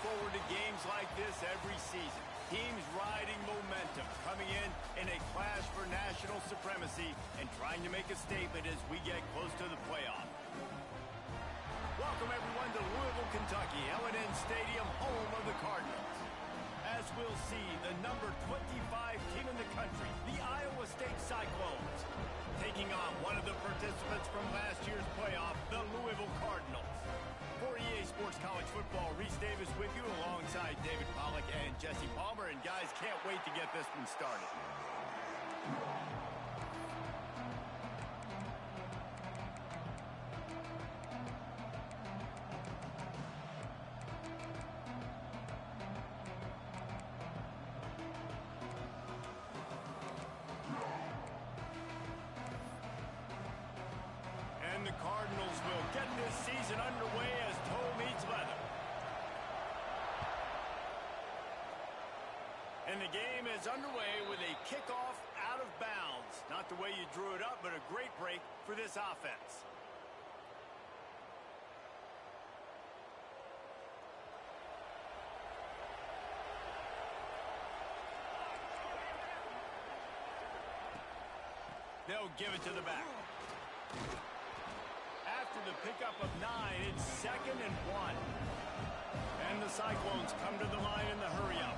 forward to games like this every season. Teams riding momentum, coming in a clash for national supremacy and trying to make a statement as we get close to the playoff. Welcome, everyone, to Louisville, Kentucky, L&N Stadium, home of the Cardinals. As we'll see, the number 25 team in the country, the Iowa State Cyclones, taking on one of the participants from last year's playoff, the Louisville Cardinals. For EA Sports College Football, Reese Davis with you alongside David Pollack and Jesse Palmer. And guys, can't wait to get this one started. And the Cardinals will get this season underway as toe meets leather. And the game is underway with a kickoff out of bounds. Not the way you drew it up, but a great break for this offense. They'll give it to the back. After the pickup of 9, it's 2nd and 1. And the Cyclones come to the line in the hurry-up.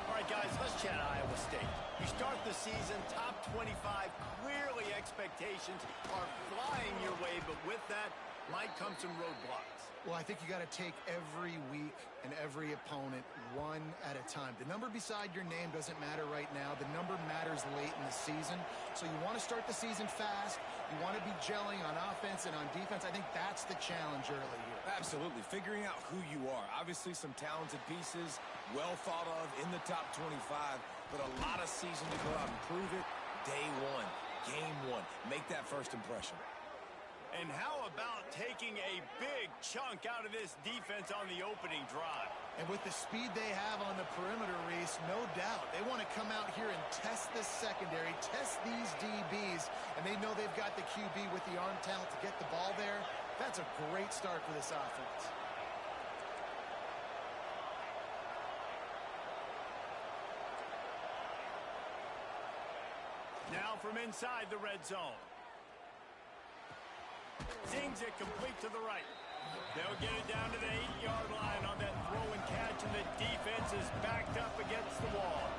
All right, guys, let's chat Iowa State. You start the season top 25. Clearly, expectations are flying your way, but with that might come some roadblocks. Well, I think you got to take every week and every opponent one at a time. The number beside your name doesn't matter right now. The number matters late in the season. So you want to start the season fast. You want to be gelling on offense and on defense. I think that's the challenge early here. Absolutely. Figuring out who you are. Obviously, some talented pieces, well thought of in the top 25, but a lot of season to go out and prove it. Day one, game one. Make that first impression. And how about taking a big chunk out of this defense on the opening drive? And with the speed they have on the perimeter, Reese, no doubt, they want to come out here and test this secondary, test these DBs, and they know they've got the QB with the arm talent to get the ball there. That's a great start for this offense. Now from inside the red zone. Zings it complete to the right. They'll get it down to the 8-yard line on that throw and catch, and the defense is backed up against the wall.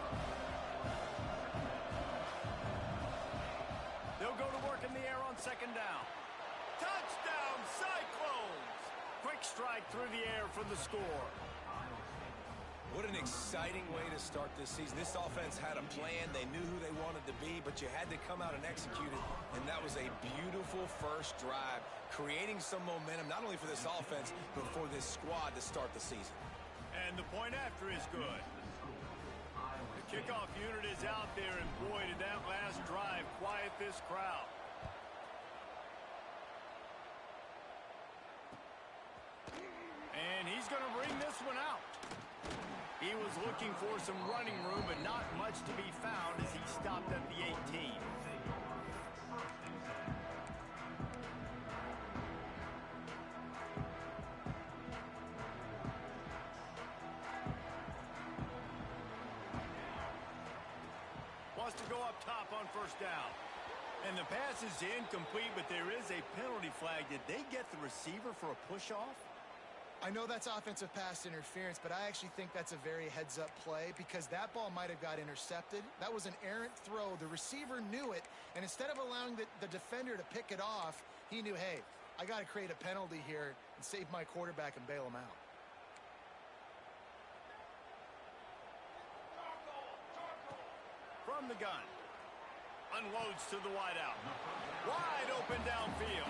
They'll go to work in the air on 2nd down. Touchdown, Cyclones! Quick strike through the air for the score. What an exciting way to start this season. This offense had a plan. They knew who they wanted to be, but you had to come out and execute it, and that was a beautiful first drive, creating some momentum, not only for this offense, but for this squad to start the season. And the point after is good. The kickoff unit is out there, and boy, did that last drive quiet this crowd. And he's going to bring this one out. He was looking for some running room, but not much to be found as he stopped at the 18. Wants to go up top on 1st down. And the pass is incomplete, but there is a penalty flag. Did they get the receiver for a push-off? I know that's offensive pass interference, but I actually think that's a very heads-up play because that ball might have got intercepted. That was an errant throw. The receiver knew it, and instead of allowing the defender to pick it off, he knew, hey, I got to create a penalty here and save my quarterback and bail him out. From the gun. Unloads to the wideout. Wide open downfield.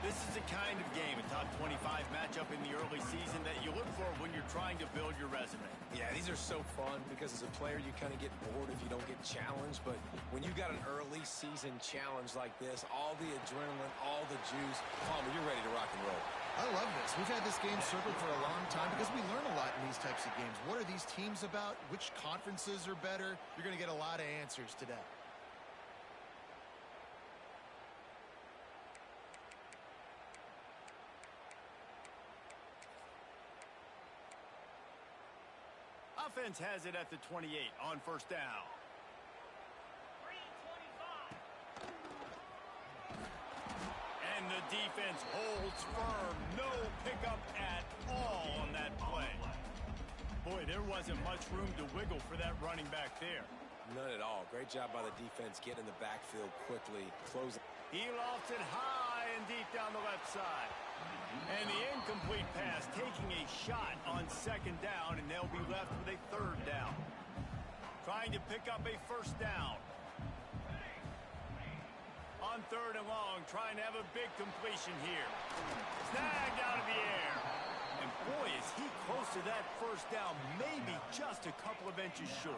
This is the kind of game, a top 25 matchup in the early season that you look for when you're trying to build your resume. Yeah, these are so fun because as a player you kind of get bored if you don't get challenged, but when you got an early season challenge like this, all the adrenaline, all the juice, Palmer, you're ready to rock and roll. I love this. We've had this game circled for a long time because we learn a lot in these types of games. What are these teams about? Which conferences are better? You're going to get a lot of answers today. offense has it at the 28 on first down. And the defense holds firm. No pickup at all on that play. Boy, there wasn't much room to wiggle for that running back there. None at all. Great job by the defense getting in the backfield quickly, closing. He lofts it high and deep down the left side. And the incomplete pass taking a shot on second down, and they'll be left with a third down. Trying to pick up a first down. On third and long, trying to have a big completion here. Snagged out of the air. And boy, is he close to that first down, maybe just a couple of inches short.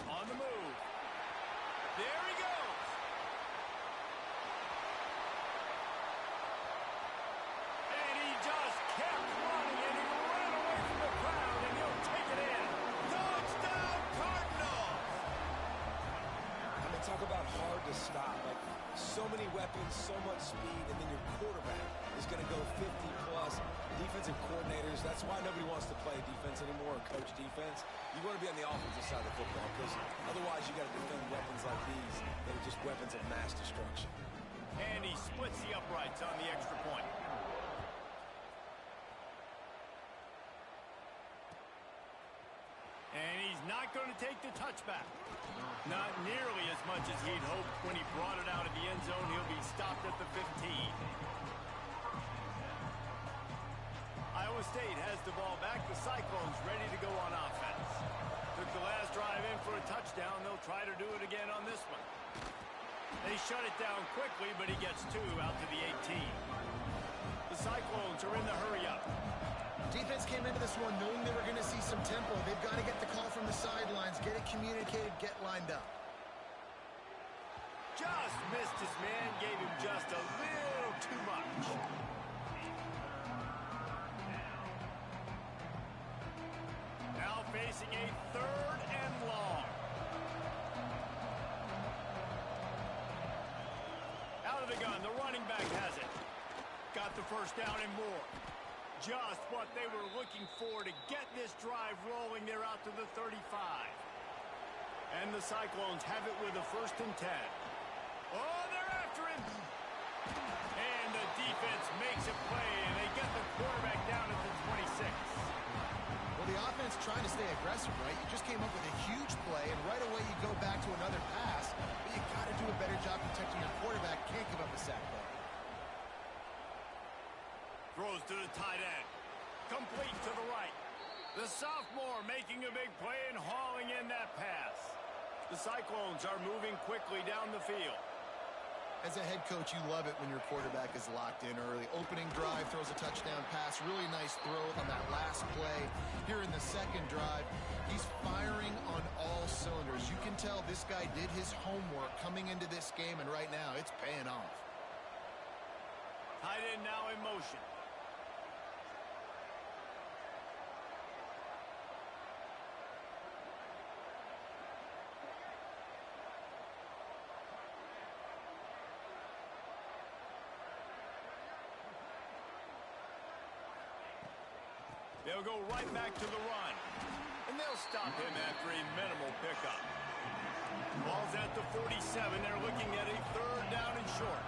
On the move. There he goes. And he just kept running, and he ran away from the crowd, and he'll take it in. Touchdown, Cardinals! I mean, talk about hard to stop. Like, so many weapons, so much speed, and then your quarterback is going to go 50-plus. Defensive coordinators, that's why nobody wants to play defense anymore or coach defense. You want to be on the offensive side of the football because otherwise you got to defend weapons like these that are just weapons of mass destruction. And he splits the uprights on the extra point. And he's not going to take the touchback. Not nearly as much as he'd hoped when he brought it out of the end zone. He'll be stopped at the 15. Iowa State has the ball back. The Cyclones ready to go on offense. Took the last drive in for a touchdown. They'll try to do it again on this one. They shut it down quickly, but he gets two out to the 18. The Cyclones are in the hurry-up. Defense came into this one knowing they were going to see some tempo. They've got to get the call from the sidelines, get it communicated, get lined up. Just missed his man, gave him just a little too much. Now facing a third and long. Out of the gun, the running back has it. Got the first down and more. Just what they were looking for to get this drive rolling. They're out to the 35. And the Cyclones have it with a 1st and 10. Oh, they're after him. And the defense makes a play, and they get the quarterback down at the 26. Well, the offense trying to stay aggressive, right? You just came up with a huge play, and right away you go back to another pass. But you got to do a better job protecting your quarterback. Can't give up a sack there. Throws to the tight end. Complete to the right. The sophomore making a big play and hauling in that pass. The Cyclones are moving quickly down the field. As a head coach, you love it when your quarterback is locked in early. Opening drive, throws a touchdown pass. Really nice throw on that last play. Here in the second drive, he's firing on all cylinders. You can tell this guy did his homework coming into this game, and right now it's paying off. Tight end now in motion. They'll go right back to the run. And they'll stop him after a minimal pickup. Ball's at the 47. They're looking at a third down and short.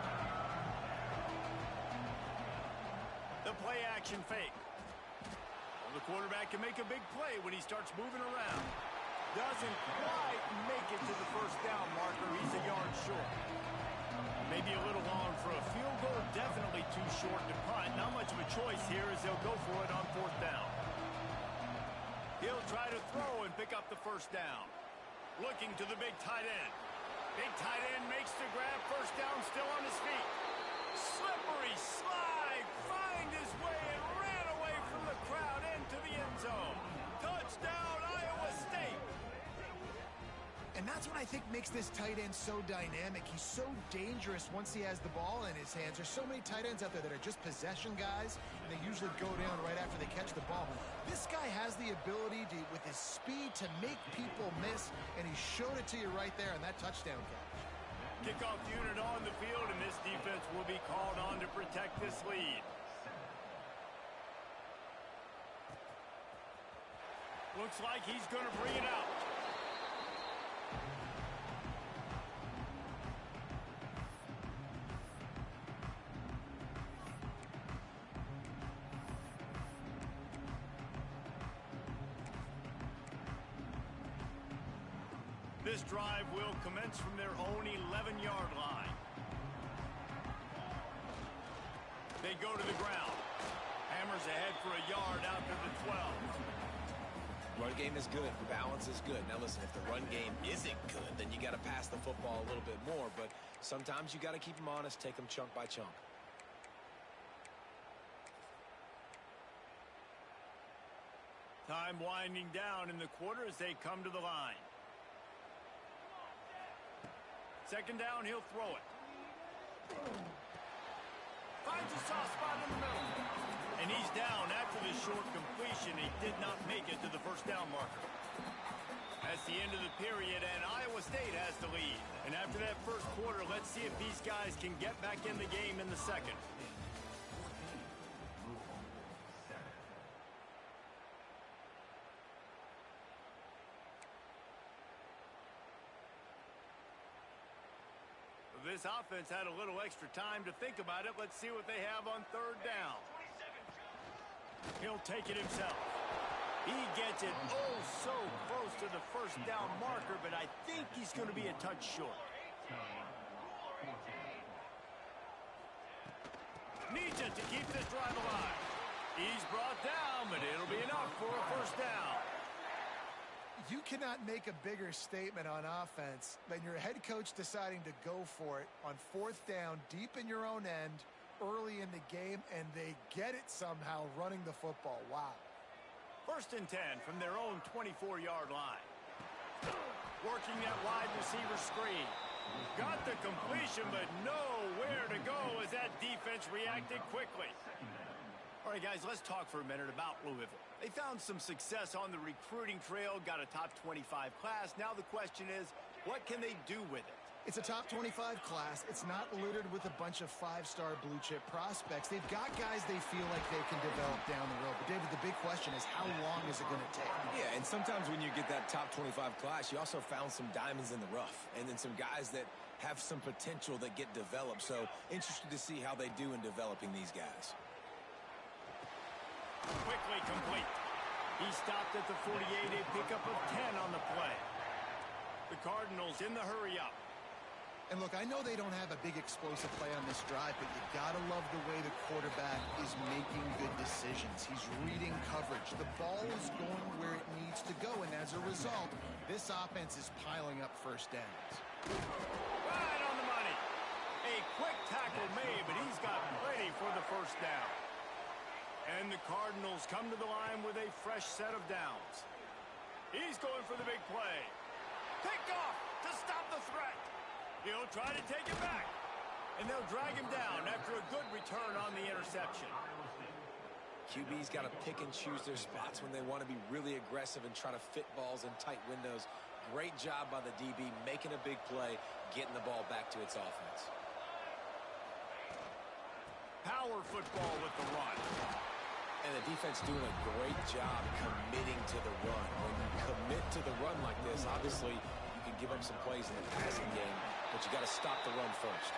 The play action fake. Well, the quarterback can make a big play when he starts moving around. Doesn't quite make it to the first down marker. He's a yard short. Maybe a little long for a field goal. Definitely too short to punt. Not much of a choice here as they'll go for it on 4th down. He'll try to throw and pick up the first down. Looking to the big tight end. Big tight end makes the grab. First down, still on his feet. Slippery slide. Find his way and ran away from the crowd into the end zone. Touchdown, Iowa State. And that's what I think makes this tight end so dynamic. He's so dangerous once he has the ball in his hands. There's so many tight ends out there that are just possession guys, and they usually go down right after they catch the ball. This guy has the ability to, with his speed, to make people miss, and he showed it to you right there in that touchdown catch. Kickoff unit on the field, and this defense will be called on to protect this lead. Looks like he's going to bring it out. This drive will commence from their own 11-yard line. They go to the ground. Hammers ahead for a yard after the 12. Run game is good. Balance is good. Now listen, if the run game isn't good, then you got to pass the football a little bit more. But sometimes you got to keep them honest, take them chunk by chunk. Time winding down in the quarter as they come to the line. Second down, he'll throw it. Finds a soft spot in the middle. And he's down after the short completion. He did not make it to the first down marker. That's the end of the period, and Iowa State has the lead. And after that first quarter, let's see if these guys can get back in the game in the second. This offense had a little extra time to think about it. Let's see what they have on third down. He'll take it himself. He gets it oh so close to the first down marker, but I think he's going to be a touch short. Needs it to keep this drive alive. He's brought down, but it'll be enough for a first down. You cannot make a bigger statement on offense than your head coach deciding to go for it on fourth down, deep in your own end, early in the game, and they get it somehow running the football. Wow. First and 10 from their own 24-yard line. Working that wide receiver screen. Got the completion, but nowhere to go as that defense reacted quickly. All right, guys, let's talk for a minute about Louisville. They found some success on the recruiting trail, got a top 25 class. Now the question is, what can they do with it? It's a top 25 class. It's not littered with a bunch of five-star blue-chip prospects. They've got guys they feel like they can develop down the road. But, David, the big question is, how long is it going to take? Yeah, and sometimes when you get that top 25 class, you also found some diamonds in the rough. And then some guys that have some potential that get developed. So, interested to see how they do in developing these guys. Quickly complete. He stopped at the 48, a pickup of 10 on the play. The Cardinals in the hurry-up. And look, I know they don't have a big explosive play on this drive, but you gotta love the way the quarterback is making good decisions. He's reading coverage. The ball is going where it needs to go, and as a result, this offense is piling up first downs. Right on the money. A quick tackle made, but he's got plenty for the first down. And the Cardinals come to the line with a fresh set of downs. He's going for the big play. Picked off to stop the threat. He'll try to take it back. And they'll drag him down after a good return on the interception. QB's got to pick and choose their spots when they want to be really aggressive and try to fit balls in tight windows. Great job by the DB making a big play, getting the ball back to its offense. Power football with the run. And the defense doing a great job committing to the run. When you commit to the run like this, obviously you can give up some plays in the passing game, but you got to stop the run first.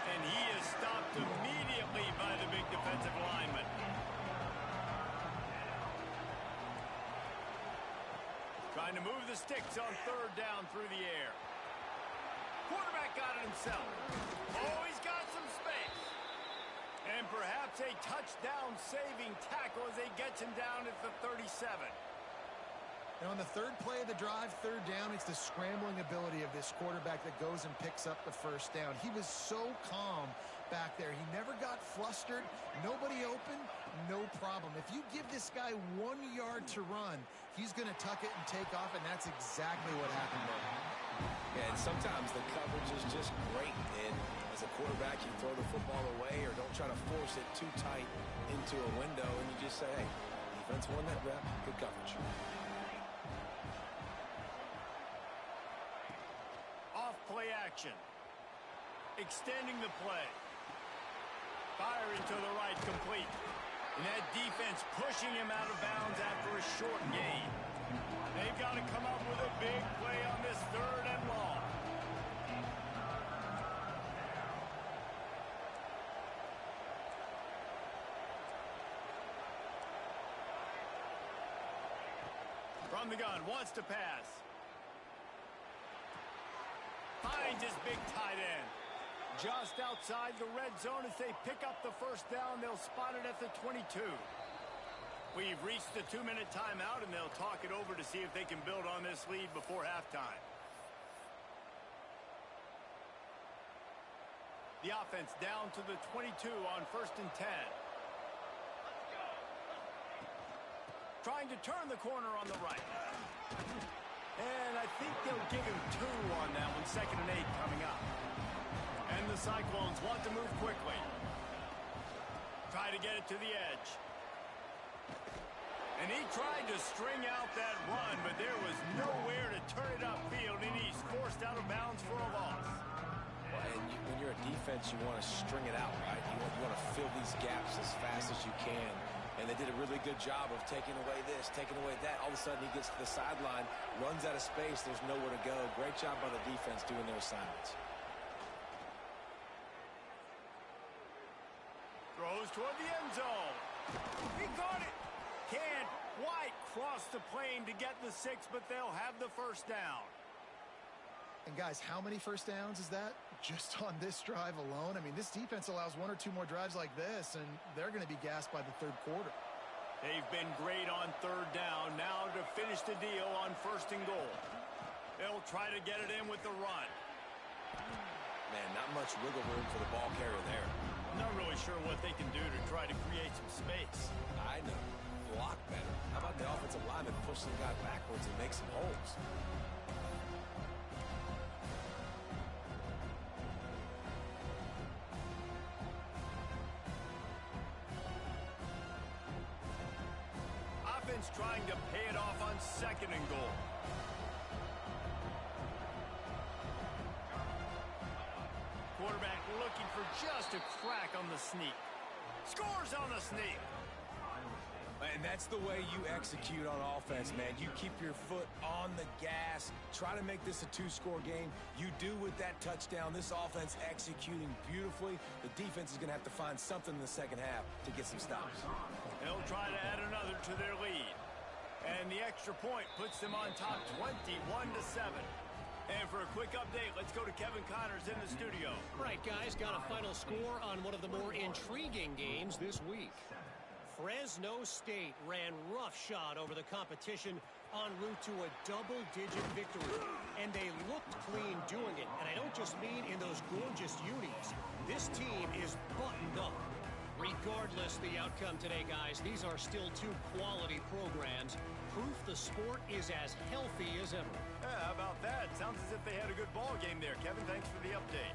And he is stopped immediately by the big defensive lineman. Trying to move the sticks on third down through the air. Quarterback got it himself. Oh, he's got some space. And perhaps a touchdown-saving tackle as he gets him down at the 37. Now, on the third play of the drive, third down, it's the scrambling ability of this quarterback that goes and picks up the first down. He was so calm back there. He never got flustered. Nobody open, no problem. If you give this guy 1 yard to run, he's going to tuck it and take off, and that's exactly what happened there. Yeah, and sometimes the coverage is just great. And as a quarterback, you throw the football away or don't try to force it too tight into a window, and you just say, hey, defense won that rep, good coverage. Off-play action. Extending the play. Firing to the right, complete. And that defense pushing him out of bounds after a short gain. They've got to come up with a big play on this 3rd and long. From the gun, wants to pass. Finds his big tight end. Just outside the red zone as they pick up the 1st down. They'll spot it at the 22. We've reached the 2-minute timeout, and they'll talk it over to see if they can build on this lead before halftime. The offense down to the 22 on 1st and 10. Trying to turn the corner on the right. And I think they'll give him 2 on that one. 2nd and 8 coming up. And the Cyclones want to move quickly. Try to get it to the edge. And he tried to string out that run, but there was nowhere to turn it upfield, and he's forced out of bounds for a loss. Well, and when you're a defense, you want to string it out, right? You want to fill these gaps as fast as you can. And they did a really good job of taking away this, taking away that. All of a sudden, he gets to the sideline, runs out of space. There's nowhere to go. Great job by the defense doing their assignments. Throws toward the end zone. He got it. Can't quite cross the plane to get the 6, but they'll have the 1st down. And guys, how many 1st downs is that? Just on this drive alone? I mean, this defense allows 1 or 2 more drives like this, and they're going to be gassed by the 3rd quarter. They've been great on 3rd down. Now to finish the deal on 1st and goal. They'll try to get it in with the run. Man, not much wiggle room for the ball carrier there. Not really sure what they can do to try to create some space. I know. Block better. How about the offensive lineman push the guy backwards and make some holes? Offense trying to pay it off on 2nd and goal. Quarterback looking for just a crack on the sneak. Scores on the sneak. And that's the way you execute on offense, man. You keep your foot on the gas. Try to make this a 2-score game. You do with that touchdown. This offense executing beautifully. The defense is going to have to find something in the 2nd half to get some stops. They'll try to add another to their lead. And the extra point puts them on top 21-7. And for a quick update, let's go to Kevin Connors in the studio. Right, guys, got a final score on one of the more intriguing games this week. Fresno State ran roughshod over the competition en route to a double-digit victory. And they looked clean doing it. And I don't just mean in those gorgeous unis. This team is buttoned up. Regardless the outcome today, guys, these are still 2 quality programs. Proof the sport is as healthy as ever. Yeah, how about that? Sounds as if they had a good ball game there. Kevin, thanks for the update.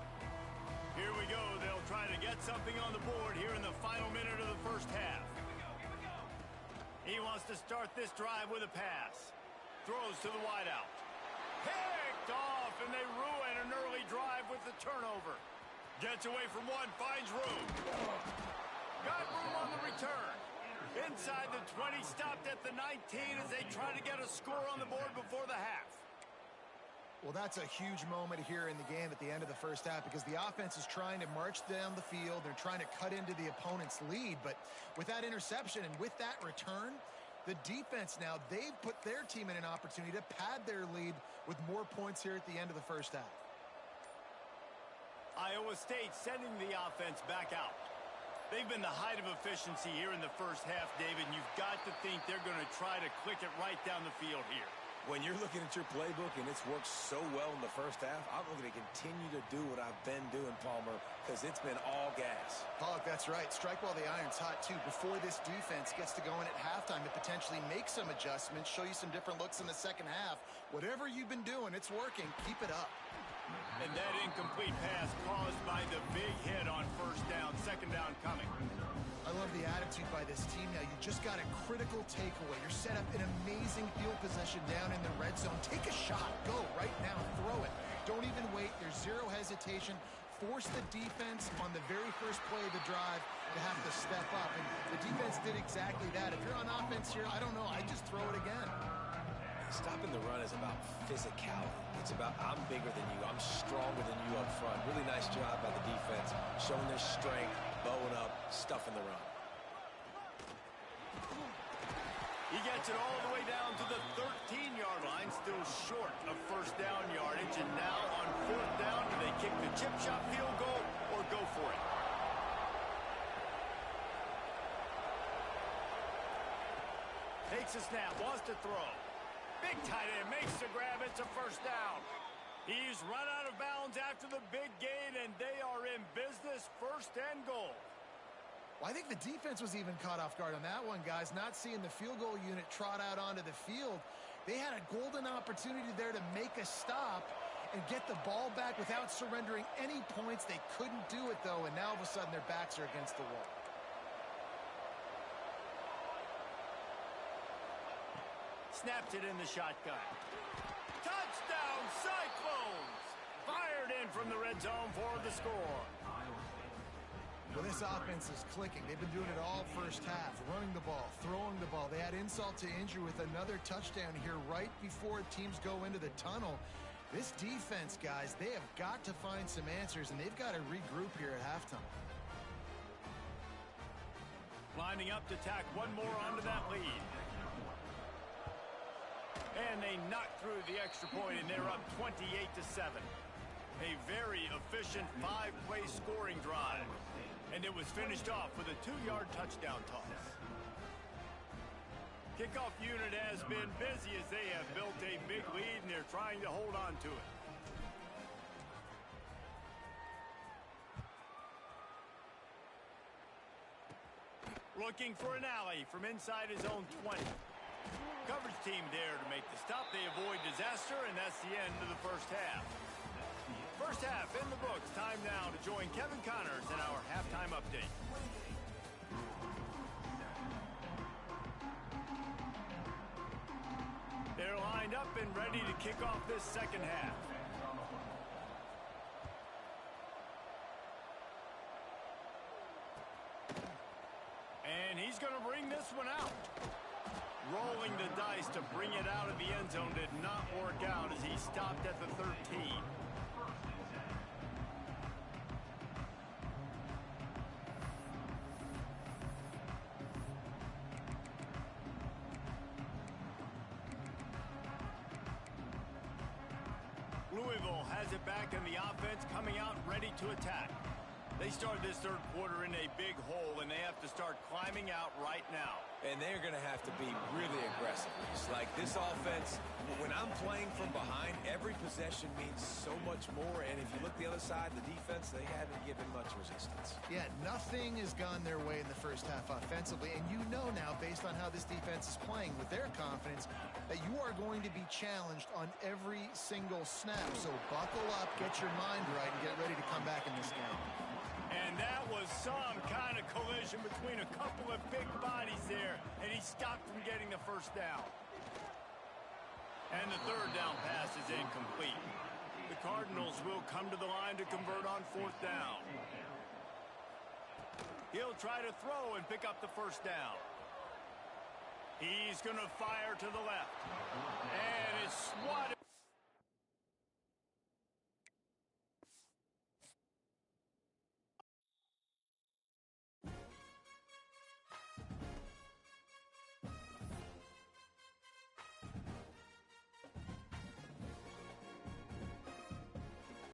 Here we go. They'll try to get something on the board here in the final minute of the 1st half. He wants to start this drive with a pass. Throws to the wideout. Picked off, and they ruin an early drive with the turnover. Gets away from one, finds room. Got room on the return. Inside the 20, stopped at the 19 as they try to get a score on the board before the half. Well, that's a huge moment here in the game at the end of the 1st half because the offense is trying to march down the field. They're trying to cut into the opponent's lead. But with that interception and with that return, the defense now, they've put their team in an opportunity to pad their lead with more points here at the end of the 1st half. Iowa State sending the offense back out. They've been the height of efficiency here in the 1st half, David, and you've got to think they're going to try to click it right down the field here. When you're looking at your playbook and it's worked so well in the 1st half, I'm going to continue to do what I've been doing, Palmer, because it's been all gas. Pollock, that's right. Strike while the iron's hot, too. Before this defense gets to going at halftime to potentially make some adjustments, show you some different looks in the 2nd half. Whatever you've been doing, it's working. Keep it up. And that incomplete pass caused by the big hit on 1st down, 2nd down coming. I love the attitude by this team now. You just got a critical takeaway. You're set up in amazing field position down in the red zone. Take a shot. Go right now. Throw it. Don't even wait. There's zero hesitation. Force the defense on the very first play of the drive to have to step up. And the defense did exactly that. If you're on offense here, I don't know. I just throw it again. Stopping the run is about physicality. It's about I'm bigger than you. I'm stronger than you up front. Really nice job by the defense, showing their strength, bowing up, stuffing the run. He gets it all the way down to the 13-yard line, still short of first down yardage. And now on fourth down, do they kick the chip shot field goal or go for it? Takes a snap, wants to throw. Big tight end makes the grab. It's a first down. He's run out of bounds after the big gain, and they are in business, first and goal. Well, I think the defense was even caught off guard on that one, guys. Not seeing the field goal unit trot out onto the field. They had a golden opportunity there to make a stop and get the ball back without surrendering any points. They couldn't do it, though, and now all of a sudden their backs are against the wall. Snaps it in the shotgun. Touchdown, Cyclones! Fired in from the red zone for the score. Well, this offense is clicking. They've been doing it all first half, running the ball, throwing the ball. They had insult to injury with another touchdown here right before teams go into the tunnel. This defense, guys, they have got to find some answers, and they've got to regroup here at halftime. Lining up to tack one more onto that lead. And they knock through the extra point, and they're up 28-7. A very efficient five-play scoring drive. And it was finished off with a 2-yard touchdown toss. Kickoff unit has been busy as they have built a big lead, and they're trying to hold on to it. Looking for an alley from inside his own 20. Coverage team there to make the stop. They avoid disaster, and that's the end of the first half. First half in the books. Time now to join Kevin Connors in our halftime update. They're lined up and ready to kick off this second half. And he's going to bring this one out. Rolling the dice to bring it out of the end zone did not work out as he stopped at the 13. Louisville has it back, and the offense coming out ready to attack. They started this third quarter in a big hole, and they have to start climbing out right now. And they're going to have to be really aggressive. It's like this offense, when I'm playing from behind, every possession means so much more. And if you look the other side, the defense, they haven't given much resistance. Yeah, nothing has gone their way in the first half offensively. And you know now, based on how this defense is playing with their confidence, that you are going to be challenged on every single snap. So buckle up, get your mind right, and get ready to come back in this game. And that was some kind of collision between a couple of big bodies there, and he stopped from getting the first down. And the third down pass is incomplete. The Cardinals will come to the line to convert on fourth down. He'll try to throw and pick up the first down. He's going to fire to the left. And it's swatted